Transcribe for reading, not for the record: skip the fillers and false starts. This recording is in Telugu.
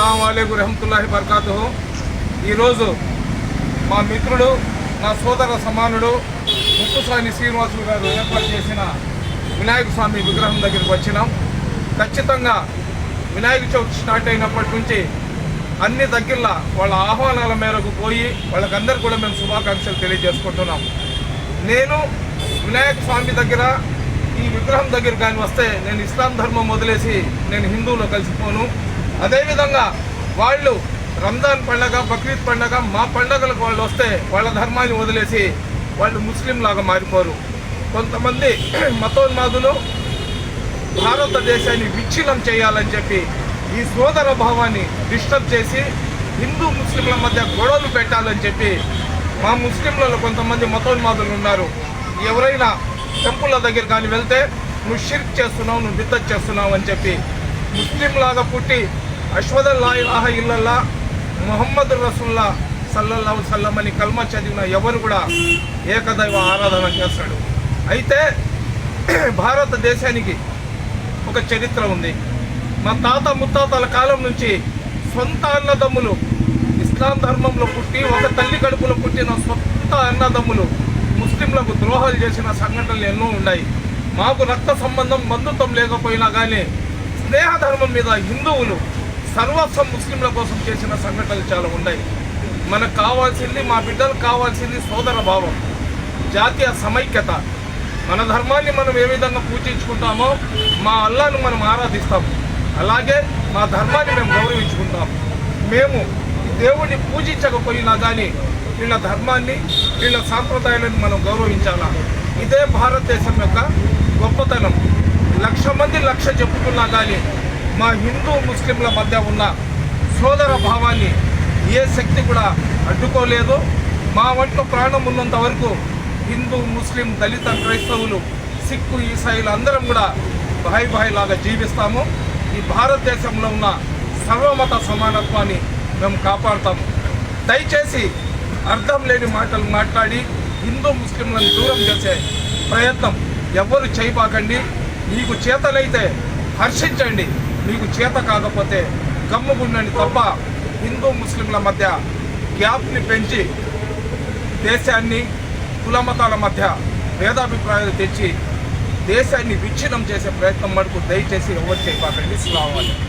అస్సలాము అలైకుం రహమతుల్లాహి బర్కాతుహు. ఈరోజు మా మిత్రుడు, నా సోదర సమానుడు ముక్కుసాని శ్రీనివాసులు గారు ఏర్పాటు చేసిన వినాయక స్వామి విగ్రహం దగ్గరికి వచ్చినాం. ఖచ్చితంగా వినాయక చవితి స్టార్ట్ అయినప్పటి నుంచి అన్ని దగ్గరలా వాళ్ళ ఆహ్వానాల మేరకు పోయి వాళ్ళకందరికీ కూడా మేము శుభాకాంక్షలు తెలియజేసుకుంటున్నాం. నేను వినాయక స్వామి దగ్గర ఈ విగ్రహం దగ్గర కానీ వస్తే నేను ఇస్లాం ధర్మం వదిలేసి నేను హిందువులో కలిసిపోను. అదేవిధంగా వాళ్ళు రంజాన్ పండగ, బక్రీద్ పండగ, మా పండగలకు వాళ్ళు వస్తే వాళ్ళ ధర్మాన్ని వదిలేసి వాళ్ళు ముస్లిం లాగా మారిపోరు. కొంతమంది మతోన్మాదులు భారతదేశాన్ని విచ్ఛిన్నం చేయాలని చెప్పి ఈ సోదర భావాన్ని డిస్టర్బ్ చేసి హిందూ ముస్లింల మధ్య గొడవలు పెట్టాలని చెప్పి మా ముస్లింలలో కొంతమంది మతోన్మాదులు ఉన్నారు. ఎవరైనా టెంపుల్ల దగ్గర కానీ వెళ్తే నువ్వు షిర్క్ చేస్తున్నావు, నువ్వు బిద్దత్ చేస్తున్నావు అని చెప్పి ముస్లింలాగా పుట్టి అష్హదు అల్లా ఇలాహ ఇల్లల్లా ముహమ్మద్ రసూలుల్లాహ్ సల్లల్లాహు అలైహి వసల్లం అని కల్మా చదివిన ఎవరు కూడా ఏకదైవ ఆరాధన చేస్తాడు. అయితే భారతదేశానికి ఒక చరిత్ర ఉంది. మా తాత ముత్తాతల కాలం నుంచి సొంత అన్నదమ్ములు ఇస్లాం ధర్మంలో పుట్టి ఒక తల్లి కడుపులో పుట్టిన సొంత అన్నదమ్ములు ముస్లింలకు ద్రోహాలు చేసిన సంఘటనలు ఎన్నో ఉన్నాయి. మాకు రక్త సంబంధం, బంధుత్వం లేకపోయినా కానీ స్నేహధర్మం మీద హిందువులు సర్వస్వం ముస్లింల కోసం చేసిన సంఘటనలు చాలా ఉన్నాయి. మనకు కావాల్సింది, మా బిడ్డలకు కావాల్సింది సోదర భావం, జాతీయ సమైక్యత. మన ధర్మాన్ని మనం ఏ విధంగా పూజించుకుంటామో మా అల్లాను మనం ఆరాధిస్తాం, అలాగే మా ధర్మాన్ని మేము గౌరవించుకుంటాం. మేము దేవుడిని పూజించకపోయినా కానీ వీళ్ళ ధర్మాన్ని, వీళ్ళ సాంప్రదాయాలను మనం గౌరవించాలా. ఇదే భారతదేశం యొక్క గొప్పతనం. 1,00,000 మంది 1,00,000 చెప్పుకున్నా కానీ మా హిందూ ముస్లింల మధ్య ఉన్న సోదర భావాన్ని ఏ శక్తి కూడా అడ్డుకోలేదు. మా వంట్లో ప్రాణం ఉన్నంత వరకు హిందూ, ముస్లిం, దళిత, క్రైస్తవులు, సిక్కు, ఈసాయిలు అందరం కూడా భాయ్ లాగా జీవిస్తాము. ఈ భారతదేశంలో ఉన్న సర్వమత సమానత్వాన్ని మేము కాపాడుతాము. దయచేసి అర్థం లేని మాటలు మాట్లాడి హిందూ ముస్లింలను దూరం చేసే ప్రయత్నం ఎవ్వరు చేయబాకండి. మీకు చేతనైతే హర్షించండి, మీకు చేత కాకపోతే గమ్ముగుండండి తప్ప హిందూ ముస్లింల మధ్య గ్యాప్ని పెంచి దేశాన్ని, కులమతాల మధ్య భేదాభిప్రాయాలు తెచ్చి దేశాన్ని విచ్ఛిన్నం చేసే ప్రయత్నం మటుకు దయచేసి ఎవరు చేయబాకండి. అస్సలాము అలైకుం.